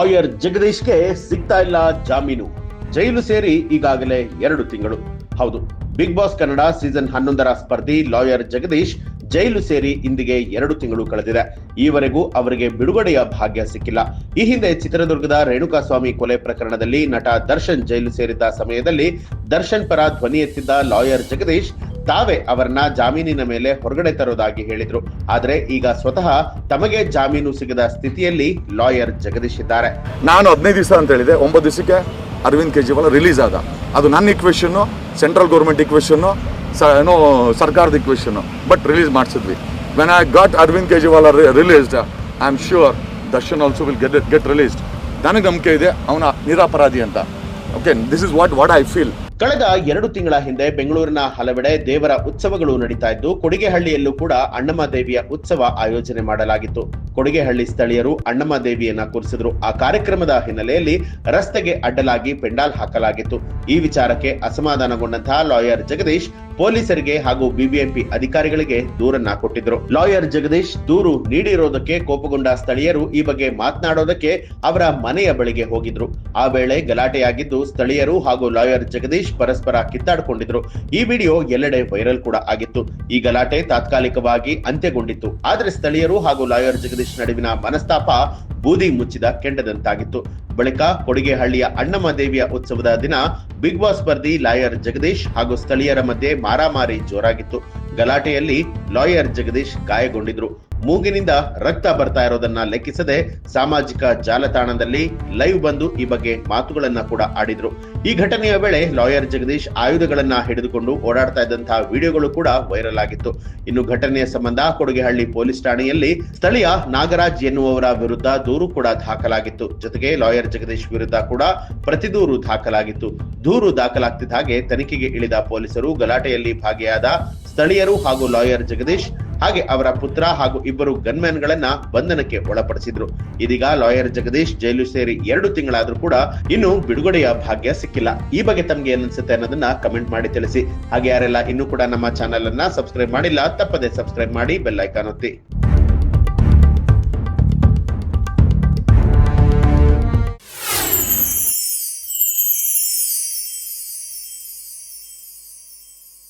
Lawyer ಜಗದೀಶ್ಗೆ ಸಿಗ್ತಾ ಇಲ್ಲ ಜಾಮೀನು. ಜೈಲು ಸೇರಿ ಈಗಾಗಲೇ 2 ತಿಂಗಳು. ಹೌದು, ಬಿಗ್ ಬಾಸ್ ಕನ್ನಡ ಸೀಸನ್ 11ರ ಸ್ಪರ್ಧಿ ಲಾಯರ್ ಜಗದೀಶ್ ಜೈಲು ಸೇರಿ ಇಂದಿಗೆ 2 ತಿಂಗಳು ಕಳೆದಿದೆ. ಈವರೆಗೂ ಅವರಿಗೆ ಬಿಡುಗಡೆಯ ಭಾಗ್ಯ ಸಿಕ್ಕಿಲ್ಲ. ಈ ಹಿಂದೆ ಚಿತ್ರದುರ್ಗದ ರೇಣುಕಾಸ್ವಾಮಿ ಕೊಲೆ ಪ್ರಕರಣದಲ್ಲಿ ನಟ ದರ್ಶನ್ ಜೈಲು ಸೇರಿದ್ದ ಸಮಯದಲ್ಲಿ ದರ್ಶನ್ ಪರ ಧ್ವನಿ ಎತ್ತಿದ್ದ ಲಾಯರ್ ಜಗದೀಶ್ ತಾವೇ ಅವರನ್ನ ಜಾಮೀನಿನ ಮೇಲೆ ಹೊರಗಡೆ ತರೋದಾಗಿ ಹೇಳಿದ್ರು. ಆದ್ರೆ ಈಗ ಸ್ವತಃ ತಮಗೆ ಜಾಮೀನು ಸಿಗದ ಸ್ಥಿತಿಯಲ್ಲಿ ಲಾಯರ್ ಜಗದೀಶ್ ಇದ್ದಾರೆ. ನಾನು 15 ದಿವಸ ಅಂತ ಹೇಳಿದೆ, 9 ದಿವಸಕ್ಕೆ ಅರವಿಂದ್ ಕೇಜ್ರಿವಾಲ್ ರಿಲೀಸ್ ಆದ. ಅದು ನನ್ನ ಇಕ್ವೆಷನ್, ಸೆಂಟ್ರಲ್ ಗೌರ್ಮೆಂಟ್ ಇಕ್ವೆಷನ್, ಏನೋ ಸರ್ಕಾರದ ಇಕ್ವೆಷನ್, ಬಟ್ ರಿಲೀಸ್ ಮಾಡಿಸಿದ್ವಿ. When I got Arvind Kejriwal released, I am sure Darshan also will get released. ನನಗೆ ನಂಬಿಕೆ ಇದೆ ಅವನ ನಿರಪರಾಧಿ ಅಂತ. Okay, this is what I feel. ಕಳೆದ 2 ತಿಂಗಳ ಹಿಂದೆ ಬೆಂಗಳೂರಿನ ಹಲವೆಡೆ ದೇವರ ಉತ್ಸವಗಳು ನಡೀತಾ ಇದ್ದು, ಕೊಡಿಗೆಹಳ್ಳಿಯಲ್ಲೂ ಕೂಡ ಅಣ್ಣಮ್ಮ ದೇವಿಯ ಉತ್ಸವ ಆಯೋಜನೆ ಮಾಡಲಾಗಿತ್ತು. ಕೊಡಿಗೆಹಳ್ಳಿ ಸ್ಥಳೀಯರು ಅಣ್ಣಮ್ಮ ದೇವಿಯನ್ನ ಕೂರಿಸಿದ್ರು. ಆ ಕಾರ್ಯಕ್ರಮದ ಹಿನ್ನೆಲೆಯಲ್ಲಿ ರಸ್ತೆಗೆ ಅಡ್ಡಲಾಗಿ ಪೆಂಡಾಲ್ ಹಾಕಲಾಗಿತ್ತು. ಈ ವಿಚಾರಕ್ಕೆ ಅಸಮಾಧಾನಗೊಂಡಂತಹ ಲಾಯರ್ ಜಗದೀಶ್ ಪೊಲೀಸರಿಗೆ ಹಾಗೂ ಬಿಬಿಎಂಪಿ ಅಧಿಕಾರಿಗಳಿಗೆ ದೂರನ್ನ ಕೊಟ್ಟಿದ್ರು. ಲಾಯರ್ ಜಗದೀಶ್ ದೂರು ನೀಡಿರೋದಕ್ಕೆ ಕೋಪಗೊಂಡ ಸ್ಥಳೀಯರು ಈ ಬಗ್ಗೆ ಮಾತನಾಡೋದಕ್ಕೆ ಅವರ ಮನೆಯ ಬಳಿಗೆ ಹೋಗಿದ್ರು. ಆ ವೇಳೆ ಗಲಾಟೆಯಾಗಿದ್ದು ಸ್ಥಳೀಯರು ಹಾಗೂ ಲಾಯರ್ ಜಗದೀಶ್ ಪರಸ್ಪರ ಕಿತ್ತಾಡಿಕೊಂಡಿದ್ರು. ಈ ವಿಡಿಯೋ ಎಲ್ಲೆಡೆ ವೈರಲ್ ಕೂಡ ಆಗಿತ್ತು. ಈ ಗಲಾಟೆ ತಾತ್ಕಾಲಿಕವಾಗಿ ಅಂತ್ಯಗೊಂಡಿತ್ತು. ಆದರೆ ಸ್ಥಳೀಯರು ಹಾಗೂ ಲಾಯರ್ ಜಗದೀಶ್ ನಡುವಿನ ಮನಸ್ತಾಪ ಬೂದಿ ಮುಚ್ಚಿದ ಕೆಂಡದಂತಾಗಿತ್ತು. ಬಳಿಕ ಕೊಡಿಗೆಹಳ್ಳಿಯ ಅಣ್ಣಮ್ಮ ದೇವಿಯ ಉತ್ಸವದ ದಿನ ಬಿಗ್ ಬಾಸ್ ಸ್ಪರ್ಧಿ ಲಾಯರ್ ಜಗದೀಶ್ ಹಾಗೂ ಸ್ಥಳೀಯರ ಮಧ್ಯೆ ಮಾರಾಮಾರಿ ಜೋರಾಗಿತ್ತು. ಗಲಾಟೆಯಲ್ಲಿ ಲಾಯರ್ ಜಗದೀಶ್ ಗಾಯಗೊಂಡಿದ್ರು. ಮೂಗಿನಿಂದ ರಕ್ತ ಬರ್ತಾ ಇರೋದನ್ನ ಲೆಕ್ಕಿಸದೆ ಸಾಮಾಜಿಕ ಜಾಲತಾಣದಲ್ಲಿ ಲೈವ್ ಬಂದು ಈ ಬಗ್ಗೆ ಮಾತುಗಳನ್ನ ಕೂಡ ಆಡಿದ್ರು. ಈ ಘಟನೆಯ ವೇಳೆ ಲಾಯರ್ ಜಗದೀಶ್ ಆಯುಧಗಳನ್ನ ಹಿಡಿದುಕೊಂಡು ಓಡಾಡ್ತಾ ಇದ್ದಂತಹ ವಿಡಿಯೋಗಳು ಕೂಡ ವೈರಲ್ ಆಗಿತ್ತು. ಇನ್ನು ಘಟನೆಯ ಸಂಬಂಧ ಕೊಡಿಗೆಹಳ್ಳಿ ಪೊಲೀಸ್ ಠಾಣೆಯಲ್ಲಿ ಸ್ಥಳೀಯ ನಾಗರಾಜ್ ಎನ್ನುವವರ ವಿರುದ್ಧ ದೂರು ಕೂಡ ದಾಖಲಾಗಿತ್ತು. ಜೊತೆಗೆ ಲಾಯರ್ ಜಗದೀಶ್ ವಿರುದ್ಧ ಕೂಡ ಪ್ರತಿದೂರು ದಾಖಲಾಗಿತ್ತು. ದೂರು ದಾಖಲಾಗ್ತಿದ್ದ ಹಾಗೆ ತನಿಖೆಗೆ ಇಳಿದ ಪೊಲೀಸರು ಗಲಾಟೆಯಲ್ಲಿ ಭಾಗಿಯಾದ ಸ್ಥಳೀಯರು ಹಾಗೂ ಲಾಯರ್ ಜಗದೀಶ್ ಹಾಗೆ ಅವರ ಪುತ್ರ ಹಾಗೂ 2 ಗನ್ಮ್ಯಾನ್ ಗಳನ್ನ ಬಂಧನಕ್ಕೆ ಒಳಪಡಿಸಿದ್ರು. ಇದೀಗ ಲಾಯರ್ ಜಗದೀಶ್ ಜೈಲು ಸೇರಿ 2 ತಿಂಗಳಾದ್ರೂ ಕೂಡ ಇನ್ನು ಬಿಡುಗಡೆಯ ಭಾಗ್ಯ ಸಿಕ್ಕಿಲ್ಲ. ಈ ಬಗ್ಗೆ ತಮ್ಗೆ ಏನನ್ಸುತ್ತೆ ಅನ್ನೋದನ್ನ ಕಮೆಂಟ್ ಮಾಡಿ ತಿಳಿಸಿ. ಹಾಗೆ ಯಾರೆಲ್ಲ ಇನ್ನೂ ಕೂಡ ನಮ್ಮ ಚಾನೆಲ್ ಅನ್ನ ಸಬ್ಸ್ಕ್ರೈಬ್ ಮಾಡಿಲ್ಲ, ತಪ್ಪದೆ ಸಬ್ಸ್ಕ್ರೈಬ್ ಮಾಡಿ, ಬೆಲ್ ಐಕಾನ್ ಒತ್ತಿ.